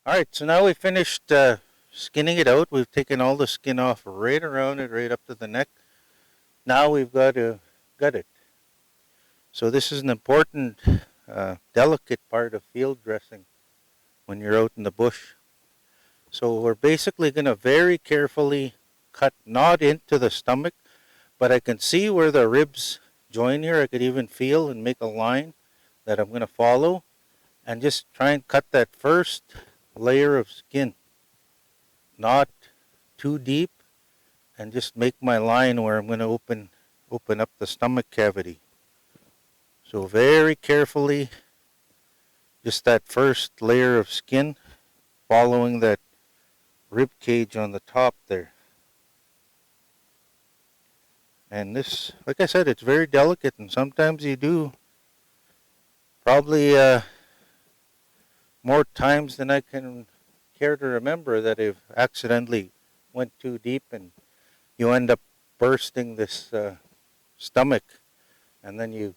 Alright, so now we finished skinning it out. We've taken all the skin off right around it, right up to the neck. Now we've got to gut it. So this is an important, delicate part of field dressing when you're out in the bush. So we're basically going to very carefully cut not into the stomach, but I can see where the ribs join here. I could even feel and make a line that I'm going to follow and just try and cut that first layer of skin, not too deep, and just make my line where I'm going to open up the stomach cavity. So very carefully, just that first layer of skin, following that rib cage on the top there. And this, like I said, it's very delicate, and sometimes you do probably more times than I can care to remember that I've accidentally went too deep and you end up bursting this stomach, and then you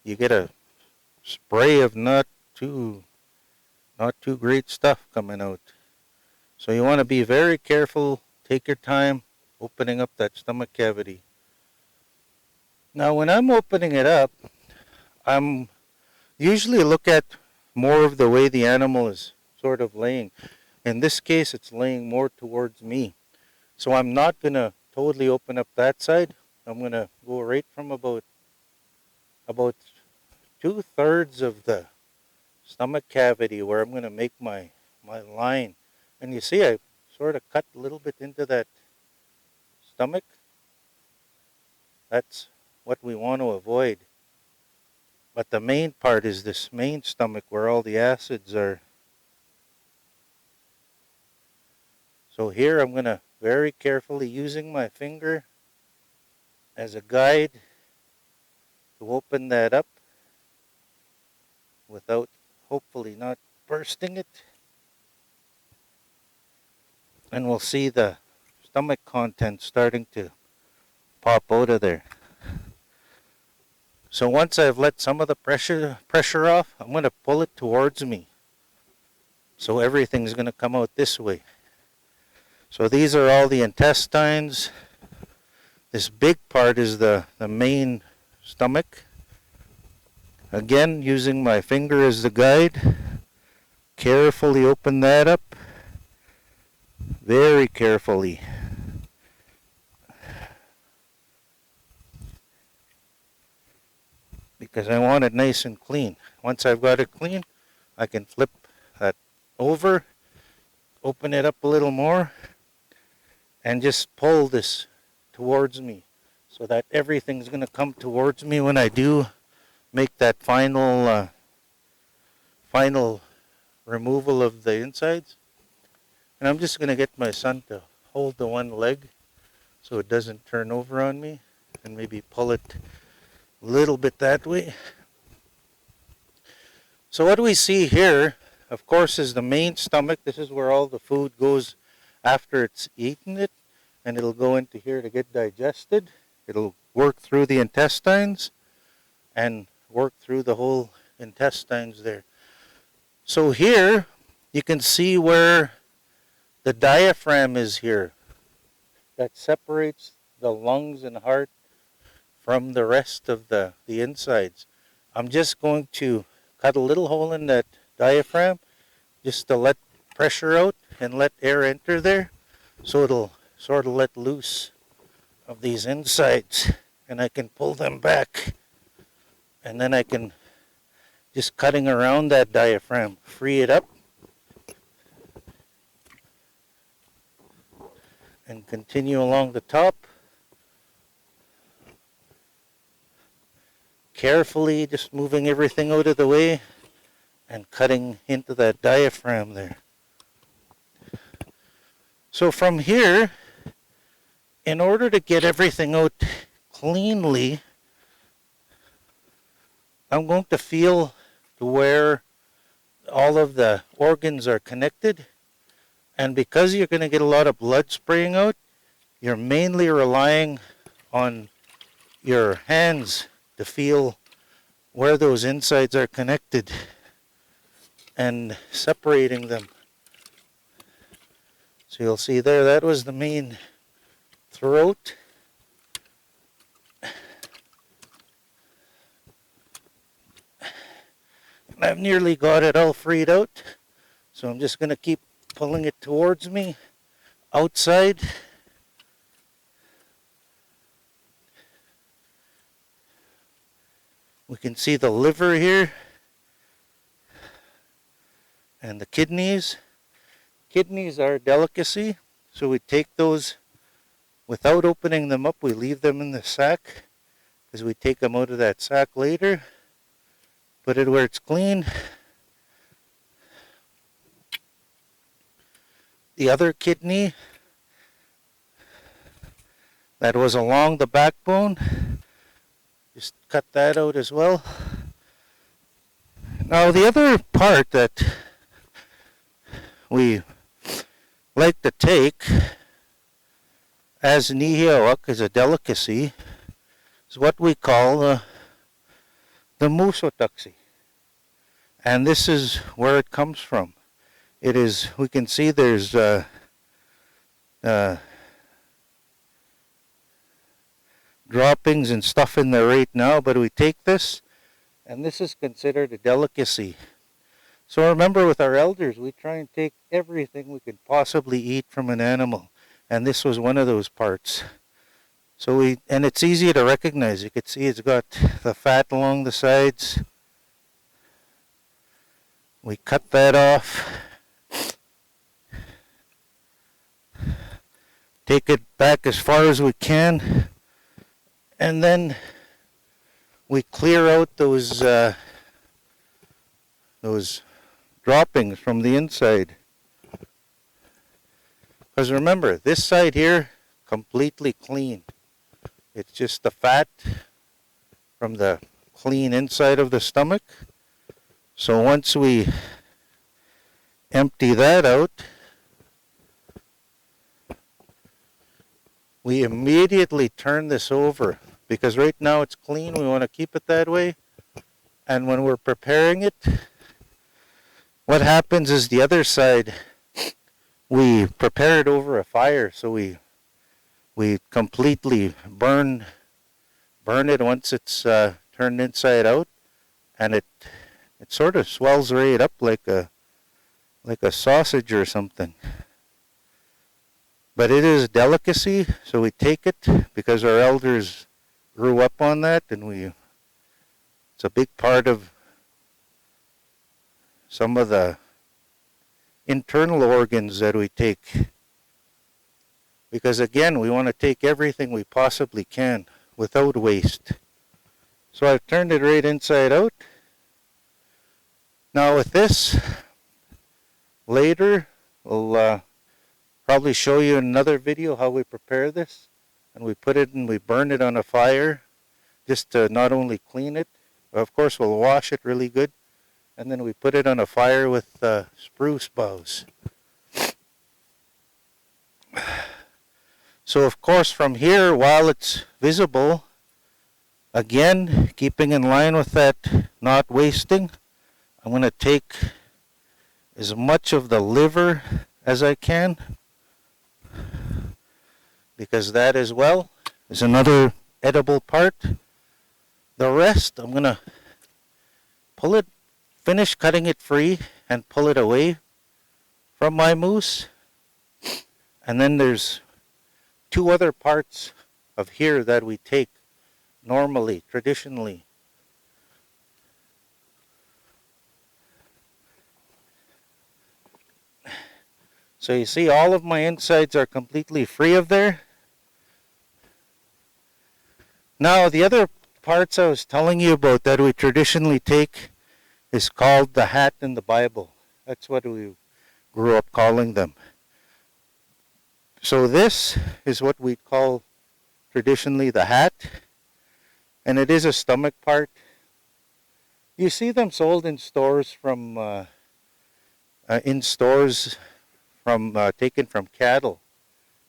get a spray of not too great stuff coming out. So you want to be very careful, take your time opening up that stomach cavity. Now when I'm opening it up, I'm usually look at more of the way the animal is sort of laying. In this case, it's laying more towards me. So I'm not going to totally open up that side. I'm going to go right from about 2/3 of the stomach cavity where I'm going to make my line. And you see I sort of cut a little bit into that stomach. That's what we want to avoid. But the main part is this main stomach where all the acids are. So here I'm going to very carefully, using my finger as a guide, to open that up without hopefully not bursting it. And we'll see the stomach contents starting to pop out of there. So once I've let some of the pressure off, I'm going to pull it towards me. So everything's going to come out this way. So these are all the intestines. This big part is the main stomach. Again, using my finger as the guide, carefully open that up. Very carefully. Because I want it nice and clean. Once I've got it clean, I can flip that over, open it up a little more, and just pull this towards me so that everything's going to come towards me when I do make that final removal of the insides. And I'm just going to get my son to hold the one leg so it doesn't turn over on me, and maybe pull it a little bit that way. So what we see here, of course, is the main stomach. This is where all the food goes after it's eaten it, and it'll go into here to get digested. It'll work through the intestines and work through the whole intestines there. So here you can see where the diaphragm is here. That separates the lungs and heart from the rest of the insides. I'm just going to cut a little hole in that diaphragm just to let pressure out and let air enter there, so it'll sort of let loose of these insides, and I can pull them back, and then I can, just cutting around that diaphragm, free it up and continue along the top. Carefully just moving everything out of the way and cutting into that diaphragm there. So from here, in order to get everything out cleanly, I'm going to feel to where all of the organs are connected. And because you're going to get a lot of blood spraying out, you're mainly relying on your hands to feel where those insides are connected and separating them. So you'll see there, that was the main throat. And I've nearly got it all freed out. So I'm just going to keep pulling it towards me outside. We can see the liver here and the kidneys. Kidneys are a delicacy, so we take those without opening them up. We leave them in the sack because we take them out of that sack later. Put it where it's clean. The other kidney that was along the backbone, just cut that out as well. Now the other part that we like to take as nihiawak, as a delicacy, is what we call the musotaksi. And this is where it comes from. It is, we can see there's droppings and stuff in there right now, but we take this, and this is considered a delicacy. So remember, with our elders, we try and take everything we could possibly eat from an animal, and this was one of those parts. So and it's easy to recognize. You can see it's got the fat along the sides. We cut that off. Take it back as far as we can, and then we clear out those droppings from the inside. Because remember, this side here, completely clean. It's just the fat from the clean inside of the stomach. So once we empty that out, we immediately turn this over, because right now it's clean. We want to keep it that way. And when we're preparing it, what happens is the other side, we prepare it over a fire. So we completely burn it once it's turned inside out, and it sort of swells right up like a sausage or something. But it is a delicacy, so we take it because our elders grew up on that, and it's a big part of some of the internal organs that we take. Because again, we want to take everything we possibly can without waste. So I've turned it right inside out. Now with this, later we'll probably show you in another video how we prepare this. And we put it and we burn it on a fire just to not only clean it, but of course we'll wash it really good. And then we put it on a fire with spruce boughs. So of course from here, while it's visible, again, keeping in line with that not wasting, I'm going to take as much of the liver as I can, because that as well is another edible part. The rest, I'm going to finish cutting it free and pull it away from my moose. And then there's two other parts of here that we take normally, traditionally. So you see all of my insides are completely free of there. Now the other parts I was telling you about that we traditionally take is called the hat in the Bible. That's what we grew up calling them. So this is what we call traditionally the hat, and it is a stomach part. You see them sold in stores taken from cattle,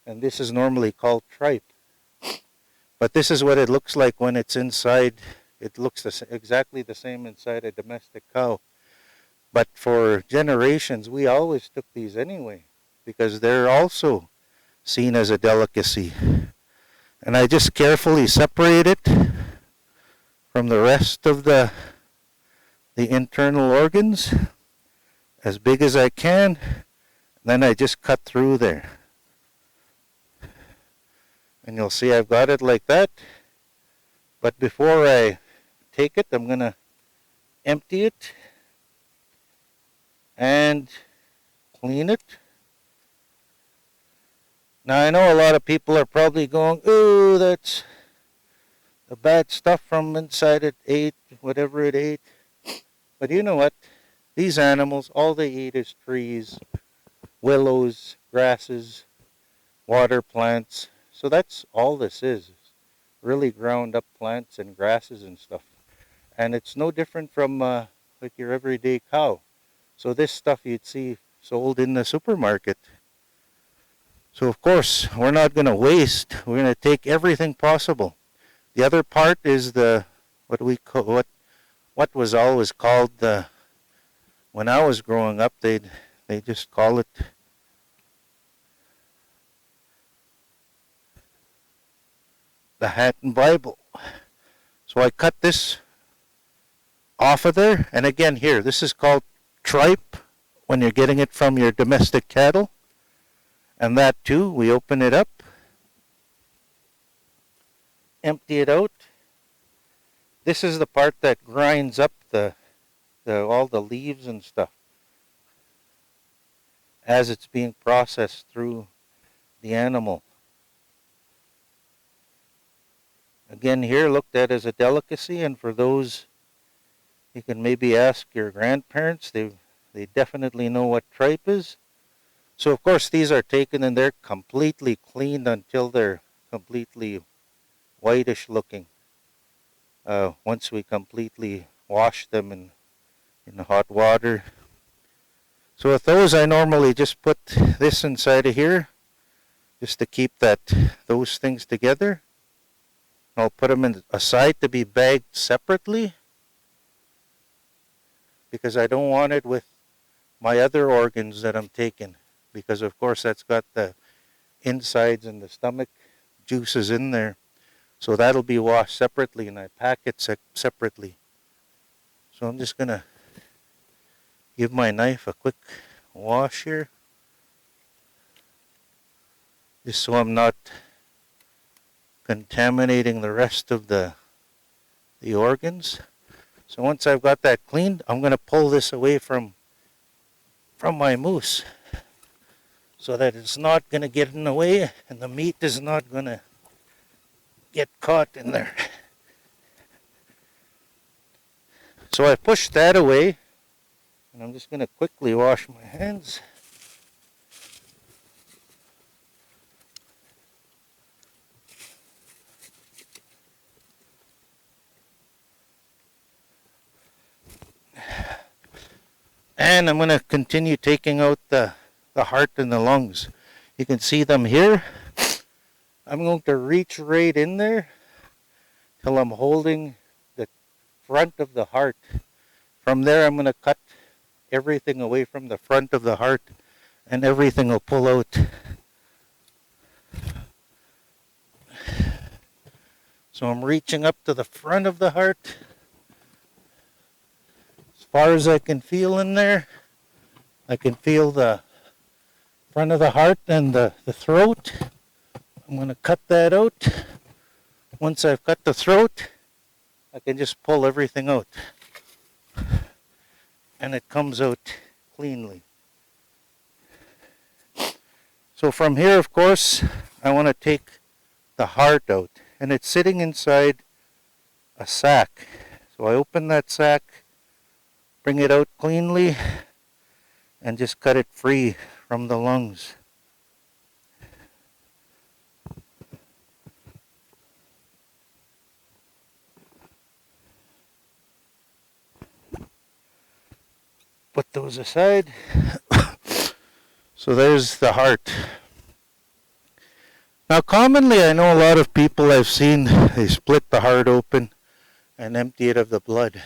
and this is normally called tripe. But this is what it looks like when it's inside. It looks exactly the same inside a domestic cow. But for generations, we always took these anyway. because they're also seen as a delicacy. And I just carefully separate it from the rest of the internal organs as big as I can. Then I just cut through there. And you'll see I've got it like that. But before I take it, I'm going to empty it and clean it. Now I know a lot of people are probably going, ooh, that's the bad stuff from inside it ate, whatever it ate. But you know what? These animals, all they eat is trees, willows, grasses, water plants. So that's all this is. Really ground up plants and grasses and stuff. And it's no different from like your everyday cow. So this stuff you'd see sold in the supermarket. So of course, we're not going to waste. We're going to take everything possible. The other part is the what was always called the, when I was growing up, they just call it the Hatton Bible. So I cut this off of there, and again here, this is called tripe when you're getting it from your domestic cattle. And that too, we open it up, empty it out. This is the part that grinds up all the leaves and stuff as it's being processed through the animal. Again here, looked at as a delicacy, and for those, you can maybe ask your grandparents, they definitely know what tripe is. So of course these are taken and they're completely cleaned until they're completely whitish looking. Once we completely wash them in hot water. So with those, I normally just put this inside of here just to keep those things together. I'll put them aside to be bagged separately because I don't want it with my other organs that I'm taking, because of course that's got the insides and the stomach juices in there. So that'll be washed separately, and I pack it separately. So I'm just going to give my knife a quick wash here, just so I'm not contaminating the rest of the organs. So once I've got that cleaned, I'm going to pull this away from my moose so that it's not going to get in the way and the meat is not going to get caught in there. So I pushed that away, and I'm just going to quickly wash my hands. And I'm going to continue taking out the heart and the lungs. You can see them here. I'm going to reach right in there till I'm holding the front of the heart. From there, I'm going to cut everything away from the front of the heart, and everything will pull out. So I'm reaching up to the front of the heart as far as I can feel in there. I can feel the front of the heart and the throat. I'm going to cut that out. Once I've cut the throat, I can just pull everything out. And it comes out cleanly. So from here, of course, I want to take the heart out. And it's sitting inside a sack. So I open that sack, bring it out cleanly, and just cut it free from the lungs. Put those aside. So there's the heart. Now commonly, I know a lot of people I've seen, they split the heart open and empty it of the blood.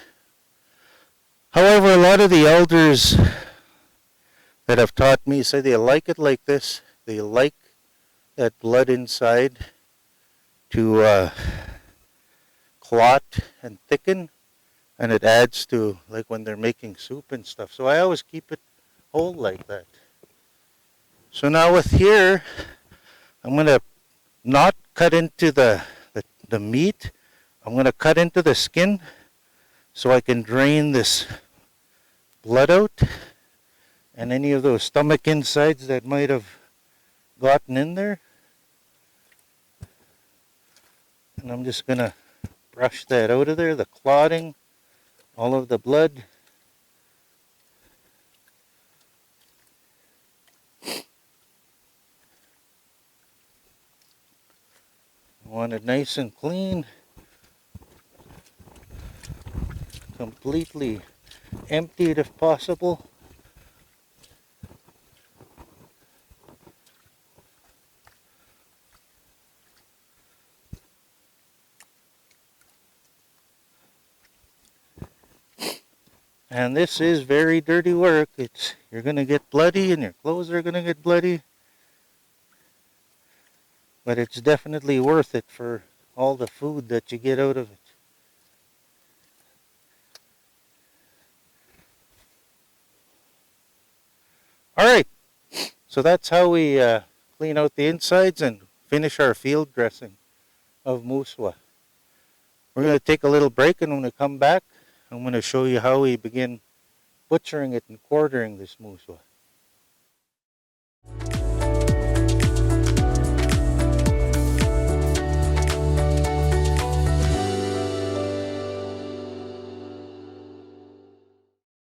However, a lot of the elders, that have taught me say they like it like this. They like that blood inside to clot and thicken, and it adds to like when they're making soup and stuff. So I always keep it whole like that. So now with here, I'm going to not cut into the meat. I'm going to cut into the skin so I can drain this blood out and any of those stomach insides that might have gotten in there. And I'm just going to brush that out of there, the clotting, all of the blood. I want it nice and clean, completely emptied if possible. And this is very dirty work. You're going to get bloody and your clothes are going to get bloody. But it's definitely worth it for all the food that you get out of it. Alright, so that's how we clean out the insides and finish our field dressing of muswa. We're going to take a little break, and when we come back, I'm going to show you how we begin butchering it and quartering this muswa.